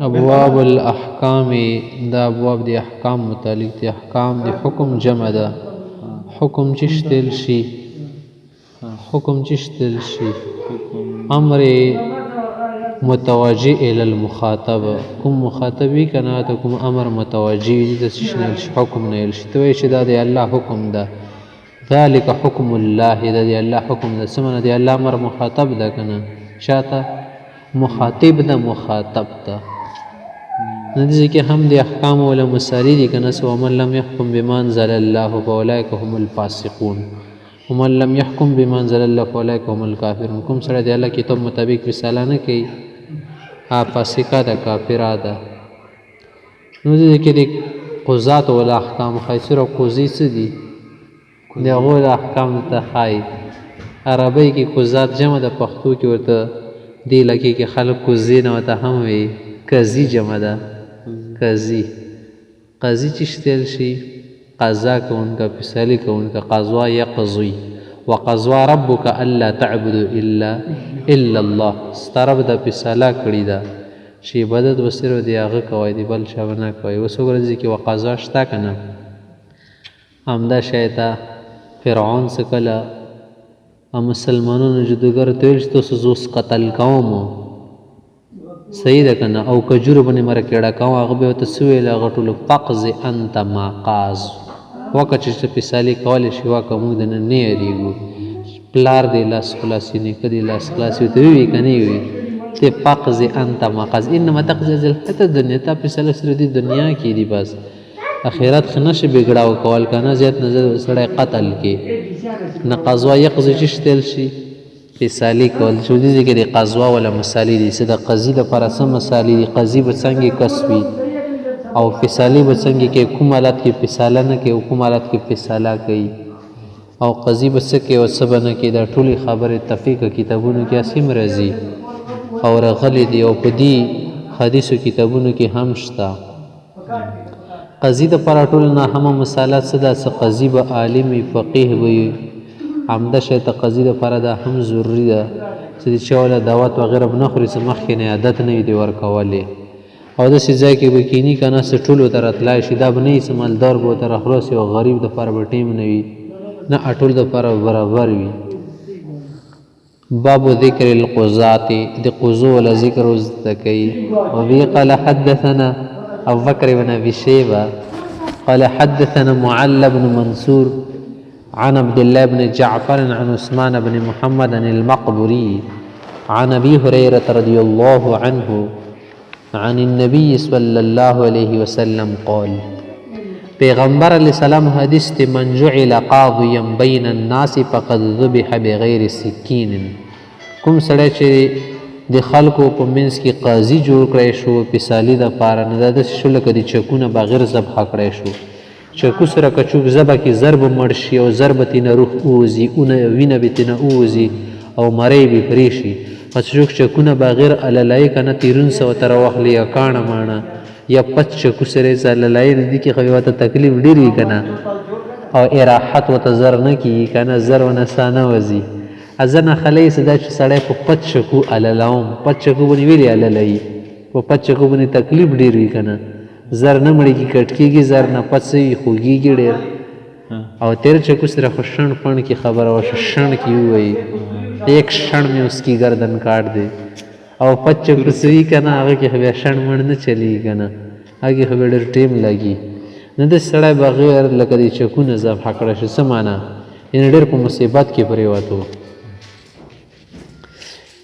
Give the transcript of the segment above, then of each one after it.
ابواب الاحکام دا ابواب دی احکام متعلق دی. احکام دی حکم جمع ده. حکم چشتل شي، حکم چشتل شي امر متوجه الى المخاطب، کوم مخاطبی کنا ته کوم امر متوجه دي د شنل حکم نه شي ته چې دا دی الله حکم ده. ذالک حکم الله، دا دی الله حکم ده. سمنه دی الله امر مخاطب ده کنه، شاته مخاطب ده، مخاطب ده. ندی کې هم دی احکام ولا مساری دي کنه. سو من لم يحكم بما انزل الله فاولئک هم الفاسقون ومن لم يحكم بما انزل الله فاولئک هم الكافرون. کوم سره دی الله کتاب مطابق فیصله نه کوي فاسقه ده، کافره ده. نو دې کې د قضات او احکام خیسر او قضی څه دي؟ د هغو احکام ته خای عربی کې قضات جمع ده، پښتو کې ورته دی لکه کې خلک قضی نه وته هم وي قضی جمع ده. قضی قضی چشتل شي قضا کونکا فیصله کونکا. قضا یقضی وقضا ربک الا تعبدوا الا الله. سترب د فیصله کړی ده چې عبادت وسره دی هغه کوي دی بل شابه نه کوي. اوس ورځي کې وقضا شته کنه. همدا شیطان فرعون سکله مسلمانانو جدوګر تل چې تاسو زوس قتل کوم صحیح ده کنه، او کجور باندې مر کېړه کوم هغه به ته سویل غټول فقز انت ما قاز وکه چې فیصله کول شي واکه موږ نه یریږو. پلار دی لاس خلاصي نه کدي لاس خلاصي ته وی کني وي ته فقز انت ما قاز انما تقضي الحته الدنيا ته فیصله سره دی دنیا کې دی، بس اخرت خنش بګړاو کول کنه زیات نظر سره قتل کې نه. قضا یقضي چشتل شي فیصله کول شو دي کې د قضا ولا مسالې دي. صد قضی د پر سم مسالې دي. قضی به څنګه کسبي او فیصله به څنګه کې کوم حالت کې فیصله نه کې او کوم حالت کې فیصله کوي او قضی به څه کې او څه نه کې. دا ټولي خبره تفقیق کتابونو کې اسیم راځي او رغلي دي او په دې حدیثو کتابونو کې هم شته. قضی د پر ټول نه هم مسالات صدا څه قضی به عالم فقيه وي. عمده شی ته قضی د پر دا هم ضروری ده چې د چاوله دعوت وغیرہ نه خوري چې مخکې نه عادت نه دی ورکولې او د سې ځای کې به کینی کنه سټولو تر اتلای شي دا بنې سمالدار به تر خلاص او غریب د پر به ټیم نه وي نه اټول د پر برابر وي. باب ذکر القضات د قضو ولا ذکر زکای. او بي قال حدثنا ابو بکر بن ابي شيبه قال حدثنا معل بن منصور عن عبد الله بن جعفر عن عثمان بن محمد المقبري عن ابي هريره رضي الله عنه عن النبي صلى الله عليه وسلم قال. پیغمبر علیہ السلام حدیث ته من جعل قاضيا بين الناس فقد ذبح بغير سكين. کوم سړی چې د خلکو په منځ کې قاضي جوړ کړی شو فیصلې د پاره نه د شل کدي چکونه بغیر ذبح کړی شو. چکو سره کچوک ذبح کې ضرب مړ شي او ضربت نه روح اوزي اونه وینه به نه اوزي او مړی به پرې شي. پس چکونه بغیر عللای کنه تیرون سو تر واخلي یا کانه مانه یا پچ چکو سره عللای دي کې خو ته تکلیف ډیری کنه او اراحت وتزر نه کی کنه زر ونسانه وزي ازنه خلی صدا چې سړی په پچ چکو عللاوم پچ چکو باندې ویلي عللای په پچ چکو باندې تکلیف ډیر وی کنه زر نه مړی کی کټکیږي زر نه پڅي خوږیږي ډیر او تیر چکو سره خوشن پړ کی خبر او شن کی وای ایک क्षण में उसकी गर्दन काट दे او پچ چکو سوی کنه هغه کې هغه شن مړ نه چلی کنه هغه هغه ډیر ټیم لګي نه د سړی بغیر لکه د چکو نه ذبح کړی شي سمانه ان ډیر په مصیبت کې پرې وته.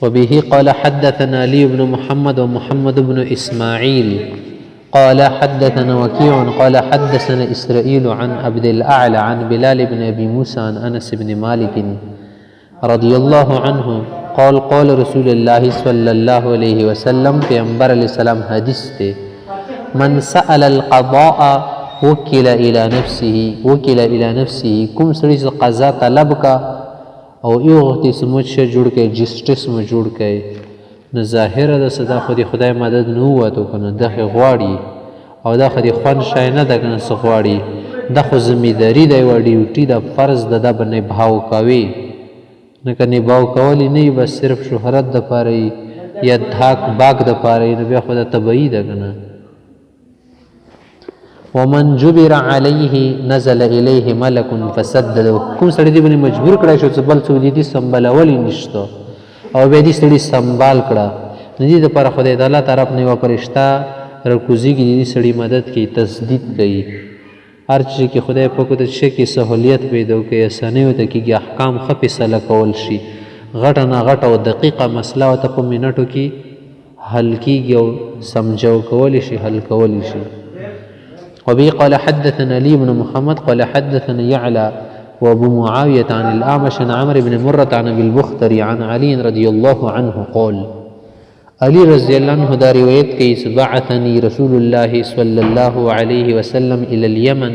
وبه قال حدثنا علي بن محمد ومحمد بن اسماعيل قال حدثنا وكيع قال حدثنا إسرائيل عن عبد الأعلى عن بلال بن أبي موسى عن أنس بن مالك رضي الله عنه قال قال رسول الله صلى الله عليه وسلم پیغمبر علیہ السلام حدیث تے من سأل القضاء وكل إلى نفسه کوم سړي قضا طلب کا او یو وخت سموت شه جوړ کې جسټس مو جوړ کې نه ظاهره د صدا خدای مدد نه وته کنه دغه غواړي او دا خدای خوان شای نه دغه سغواړي د خو ذمہداري دی و ډیوټي د فرض د باندې بھاو کوي نه کني باو کولی نه بس صرف شهرت د پاره یدهاک باک د پاره نو بیا خو د طبعي ده که نه. ومن جبر علیه نزل الیه ملک فسدده. کوم سړی دې باندې مجبور کړی شو چې بل څوک دې سنبالولی نشته او بیا دې سړي سنبال کړه نو دې دپاره خدای تعالی طرف نه یوه فرشته راکوزېږي دې سړي مدد کوي تسدید کوي. هر چیز کې خدای پاک د شي کې سهولیت پیدا کوي اسانۍ ورته کېږي احکام ښه فیصله کول شي. غټه نه غټه او دقیقه مسله ورته په منټو کې حل کېږي او سمجھو کولی شي حل کولی شي. وبه قال حدثنا علي بن محمد قال حدثنا يعلى وابو معاوية عن الأعمش عن عمرو بن مرة عن أبي البختري عن علي رضي الله عنه قال علي رضي الله عنه دا روایت کوي بعثني رسول الله صلى الله عليه وسلم إلى اليمن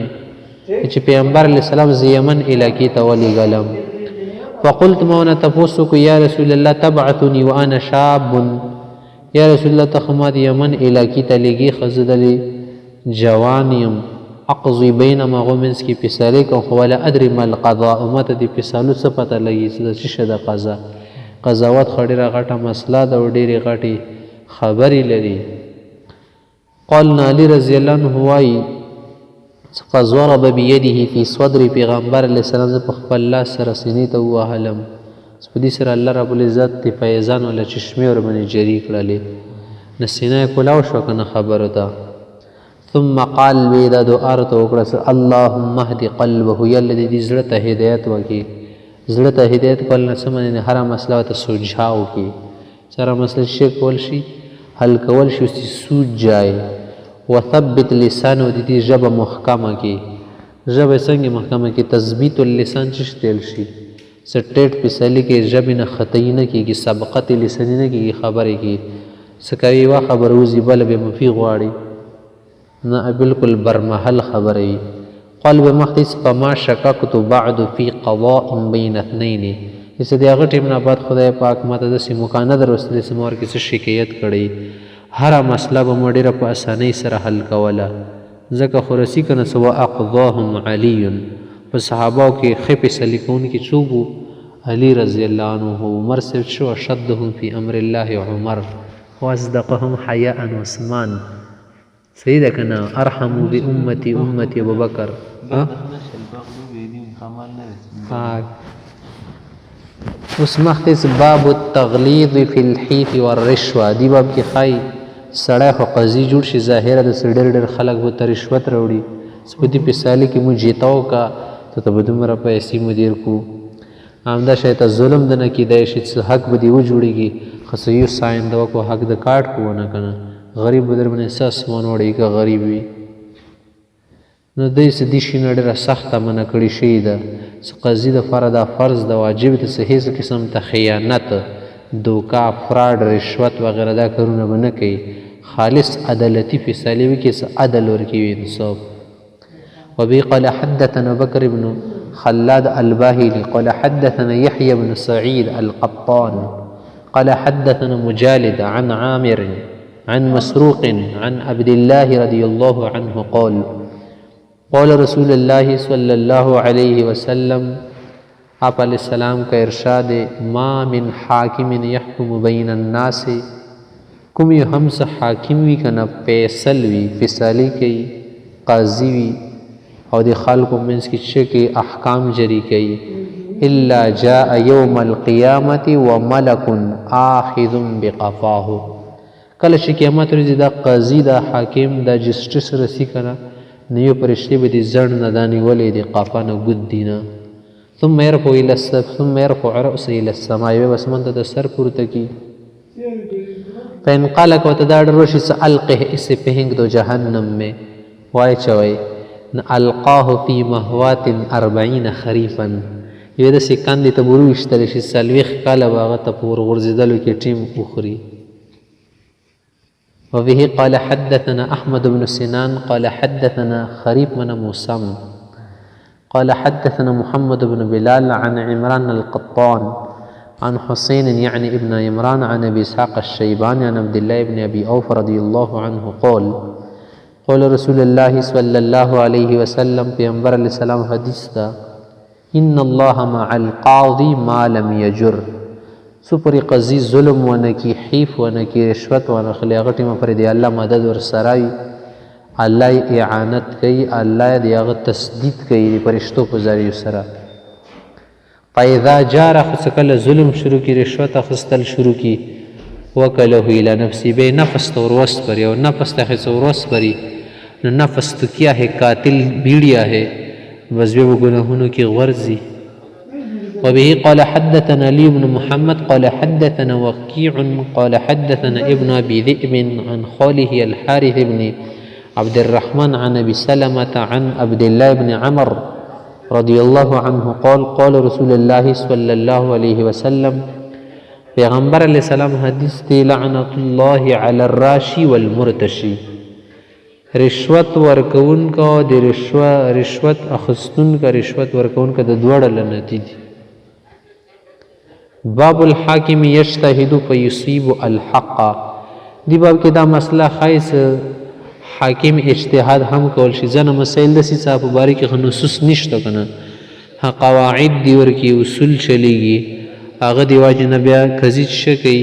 چې پیغمبر علیه السلام زه یمن علاقې ته ولېږلم. فقلت ما ونه تپوس وکړو یا رسول الله تبعثني وانا شاب. یا رسول الله ته خو ما د یمن علاقې ته لېږې ښه زه دلې جوان یم اقضي بینهم هغو منځ کې فیصلې کوم خو ولا ادري ما القضاء ما ته د فیصلو څه پته لګي چې د څه شی د قضا قضاوت خو ډېره غټه مسله ده او ډېرې غټې خبرې لري. قالنا علي رضی الله عنه وایي قد ضرب بيده في صدر پیغمبر علیه السلام زه په خپل لاس سره سینې ته ووهلم په دې سره الله رب العزت د فیضان ولا چشمې ورباندې جري کړلې نه سینه یې کولاو شوه که نه خبرو ته. ثم قال وی دا دعا راته وکړه اللهم اهد قلبه یا الله دې زړه ته هدایت وکړي. زړه ته هدایت کول نه څه معنی هره مسله ورته سوجھا وکړي چې هره مسله شی کول شي حل کول شي اوسې سوج جای. وثبت لسانه د دې ژبه محکمه کړي. ژبه څنګه محکمه کړي؟ تثبیت اللسان چې تیل شي څه ټیټ فیصلې کې ژبې نه خطایي نه کېږي سبقت لساني نه کېږي خبرې کې څه کوي یوه خبره وځي بله بیا مفي غواړي نه بالکل برمحل خبره وي. قلب مختص فما شککت بعد فی قضاء بین اثنین. چې د هغه ټیم نه بعد خدای پاک ماته داسې موقع نه درستلی چې ما ورکې څه شکایت کړی هره مسله به مو ډېره په اسانۍ سره حل کوله ځکه خو رسي که نه څه واقضاهم علی. په صحاباو کې ښه فیصلې کوونکي څوک وو؟ علي رضی الله عنه. عمر صاحب شو اشدهم فی امر الله عمر واصدقهم حیاء عثمان. صحیح ده که نه؟ ارحمو بامتی امتی ابوبکر. اوس مخکې باب التغلیظ فی الحیف والرشوه دې باب کې ښایي سړی خو قاضي جوړ شي ظاهره د ډېر ډېر خلک به ته رشوت راوړي په دې فیصلې کې مو جیته وکړه ته به دومره پیسې مدیر کړو همدا شی ته ظلم د نه کیدای شي چې حق به دې وجوړېږي خو څه یو ساینده وکړو حق د کاټ کو ونه که نه غریب به در باندې څه اسمان وړی که غریب وي نو دی څه دې شي نه ډېره سخته منع کړې شوې ده چې قاضي دپاره دا فرض د واجب د څه هېڅ قسم ته خیانت دوکا فراډ رشوت وغیره دا کارونه به نه کوي خالص عدالتي فیصلې وکړي څه عدل ورکوي انصاف. وبه قال حدثنا بكر بن خلاد الباهلي قال حدثنا يحيى بن سعيد القطان قال حدثنا مجالد عن عامر عن مسروق عن عبد الله رضي الله عنه قال قال رسول الله صلى الله عليه وسلم آپ علیہ السلام کا ارشاد ما من حاکم يحكم بین الناس کوم یو هم څه حاکم وي که نه فیصل وي فیصلې کوي قاضي وي او د خلکو منځ کې څه کوي احکام جری کوي الا جاء یوم القیامة وملک آخذ بقفاه. کله چې قیامت ورځي دا قاضي دا حاکم دا جسټس رسي که نه نو یو فرشتې به د زړ نه دا نیولې د قافه نه ګود دي نه ثم يرفع رأسه الى السماء یو اسمان ته د سر پورته کی فإن قال کو ته دا ډر وشي القه اسے پهنگ دو جهنم میں وای چوي القاه في مهوات 40 خريفا یو د سکندې ته برو وشتل شي سلويخ کاله باغه ته پور غورځېدلو کې ټیم اخري. وبه قال حدثنا أحمد بن سنان قال حدثنا خريب من موسم قال حدثنا محمد بن بلال عن عمران القطان عن حسين يعني ابن عمران عن أبي إسحاق الشيباني عن عبد الله بن أبي أوف رضي الله عنه قال قال رسول الله صلى الله عليه وسلم پیغمبر علیہ السلام حدیث دا ان الله مع القاضي ما لم يجر څو پورې قاضي ظلم ونه کي حیف ونه کي رشوت ونه خلي هغه ټیمه پورې د الله مدد ورسره وي الله یې اعانت کوي الله یې د هغه تسدید کوي د فرشتو په ذریعو سره فاذا جاره خو څه کله ظلم شروع کي رشوت اخیستل شروع کي وکله الی نفسی به نفس ته وروسپري او نفس ته څه وروسپري نو نفس تو کیا ہے قاتل بیڑیا ہے بس بے گناہونو کی غرزی وبه قال حدثنا علي بن محمد قال حدثنا وكيع قال حدثنا ابن أبي ذئب عن خاله الحارث بن عبد الرحمن عن أبي سلمة عن عبد الله بن عمر رضي الله عنه قال قال رسول الله صلى الله عليه وسلم پیغمبر علیہ السلام حدیث دی لعنت الله علی الراشی والمرتشی رشوت ورکون کا د رشوت اخستون کا رشوت ورکون کا د دوړه لنتی دي باب الحاکم یجتهد فیصیب الحق دی باب کې دا مسله خایس حاکم اجتهاد هم کول شي ځنه مسائل د صاحب مبارک نصوص نشته کنه قواعد دی ورکی اصول چلیږي هغه دی واجب بیا قضیه شکی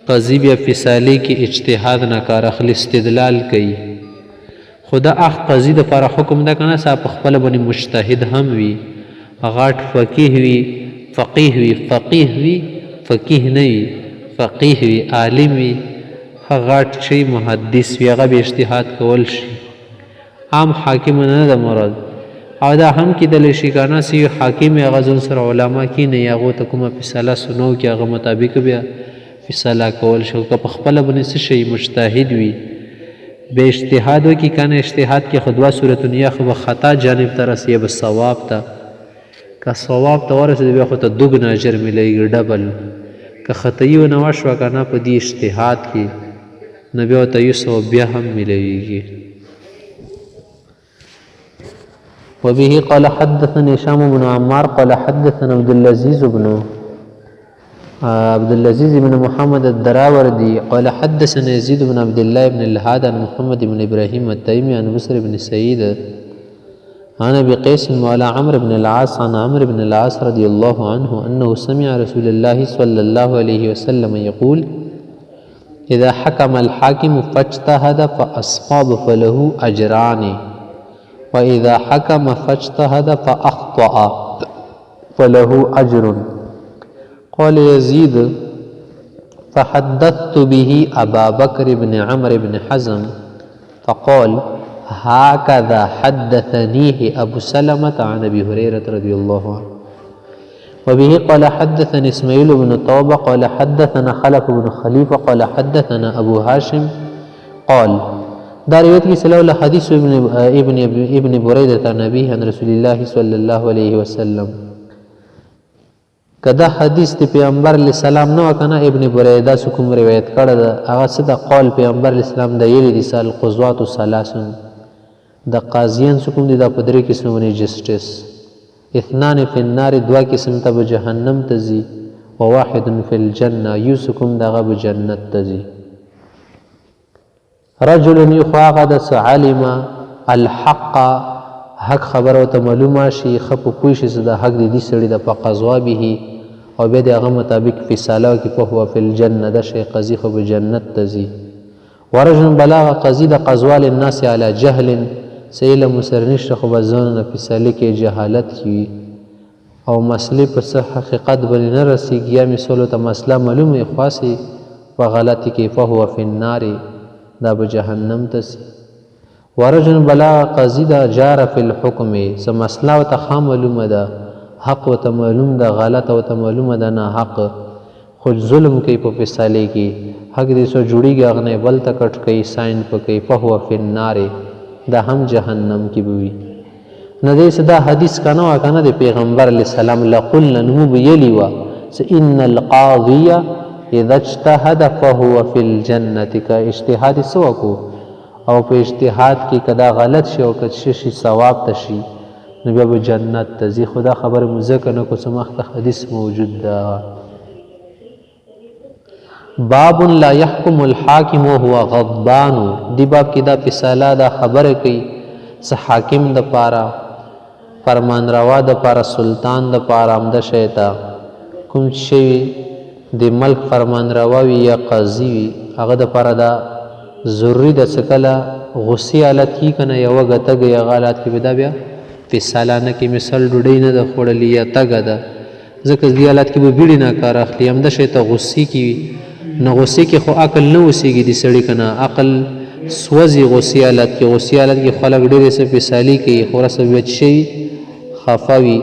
قاضی بیا فیصله کې اجتهاد نه کار اخلي استدلال کوي خدا اخ قاضی د پر حکم ده کنه صاحب خپل باندې مجتهد هم وي غاټ فقيه وي فقيه وي فقيه وي فقيه نه وي فقيه وي عالم وي غاټ شي محدث وي هغه به اجتهاد کول شي عام حاکم نه ده مراد او دا هم کېدلی شي کنه سی حاکم هغه ځان سره علما کینی هغو ته کومه فیصله سنو کې هغه مطابق بیا فیصله کول شو که په خپله باندې څه شي مجتهد وي به اجتهاد وکړي کنه اجتهاد کې خو دوه صورتونه یا خو به خطا جانب ته رسي یا به صواب ته که صواب ته ورسېد بیا خو ته دوګنا اجر میلیږي ډبل که خطایي ونه وشوه کنه په دې اجتهاد کې نو بیا ورته 100 بیا هم میلیږي وبه قال حدثنا هشام بن عمار قال حدثنا عبد العزيز بن محمد الدراوردي قال حدثنا يزيد بن عبد الله بن الهاد عن محمد بن ابراهيم التيمي عن بسر بن سعيد عن ابي قيس مولى عمرو بن العاص عن عمرو بن العاص رضي الله عنه انه سمع رسول الله صلى الله عليه وسلم يقول اذا حكم الحاكم فاجتهد فاصاب فله اجران وإذا حكم فاجتهد فأخطأ فله أجر قال يزيد فحدثت به أبا بكر بن عمرو بن حزم فقال هكذا حدثنيه أبو سلمة عن أبي هريرة رضي الله عنه وبه قال حدثنا إسماعيل بن طوبة قال حدثنا خلف بن خليفة قال حدثنا أبو هاشم قال دا روایت کې سلام حدیث ابن بریدة عن ابيه عن رسول الله صلی الله علیه وسلم کدا حدیث د پیغمبر علیه السلام نو کنه ابن بریدة کوم روایت کړه دا هغه څه د قول پیغمبر علیه السلام د یری رسال قضوات ثلاثن د قاضیان کوم دي د پدری قسمونه جسټس اثنان فی النار دوا قسم ته جهنم تزي وواحد فی الجنه یوسکم دغه جنت تزي رجل یخواغدس علم الحق حق خبر او ته معلومه شي خپ پوه شي د حق د دې سړي د فقزوا به او به دغه مطابق فیصله کوي په هو فی الجنه د شی قضی خو به جنت تزي ورجل بلاغ قضی د قزوال الناس علی جهل سیل مسرنش خو به ځان فیصله کې جهالت کی او مسلې په صح حقیقت باندې نه رسیږي یا مثال ته مسله معلومه خاصه په غلطی کې فهو فی النار دا بجهنم تسی ورجل بلا قاضی دا جار فی الحکم سا مسئلہ و تا خام معلوم دا حق و تا معلوم دا غلط و تا معلوم دا نا حق خود ظلم کئی پا فیصلے کی حق دی سو جوڑی گا اغنے بل تا کٹ کئی سائن پا کئی فہو فی النار دا هم جہنم کی بوی ندیس دا حدیث کانو آکانا دی پیغمبر علیہ السلام لقل نمو بیلی وا سا ان القاضیہ اذا اجتهد فهو في الجنه کا اجتهاد سو کو او په اجتهاد کې کدا غلط شي او کدا شي ثواب تشي نو بیا به جنت تزي خدا خبر مزکه نو کو سمخت حدیث موجود دا باب لا يحكم الحاكم وهو غضبان دی باب کې دا فیصله دا خبره کوي س حاکم د پارا فرمان روا د پارا سلطان د پارا امد شیطا کوم شي د ملک فرمان روا وي یا قاضي وي هغه دپاره دا ضروري ده څه کله غصې حالت کې که نه یوه ګه تږه یا هغه حالت کې به دا بیا فیصله نه کوي مثال ډوډۍ نه ده خوړلې یا تږه ده ځکه دې حالت کې به بیړې نه کار اخلي همدا شی ته غصې کې وي نه غصې کې خو عقل نه اوسېږي د سړي که نه عقل سوځي غصې حالت کې غصې حالت کې خلک ډېرې څه فیصلې کوي خو رسه بیا څه شي خفه وي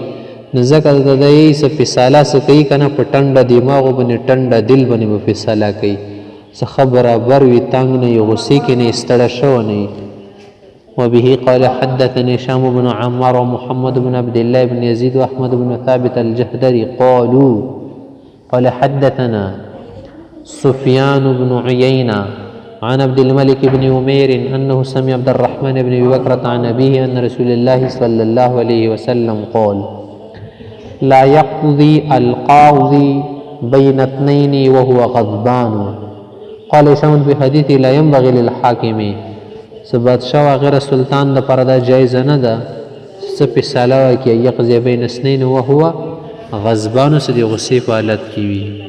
نو ځکه د دې څه فیصله څه کوي که نه په ټنډه دماغو باندې ټنډه دل باندې به فیصله کوي څه برابر وي تنګ نه وي غصې کې نه ستړی شوی نه وي وبه قال حدثني هشام بن عمار ومحمد بن عبد الله بن يزيد وأحمد بن ثابت الجهدري قال حدثنا سفيان بن عيينة عن عبد الملك بن عمير أنه سمع عبد الرحمن بن أبي بكر عن أبيه أن رسول الله صلى الله عليه وسلم قال لا يقضي القاضي بين اثنين وهو غضبان قال هشام بحديث لا ينبغي للحاكم بادشاه غیر سلطان د پر دا جایز نه ده څه فیصله وکړي یقضي بین اثنين وهو غضبان سدي غصې په حالت کې وي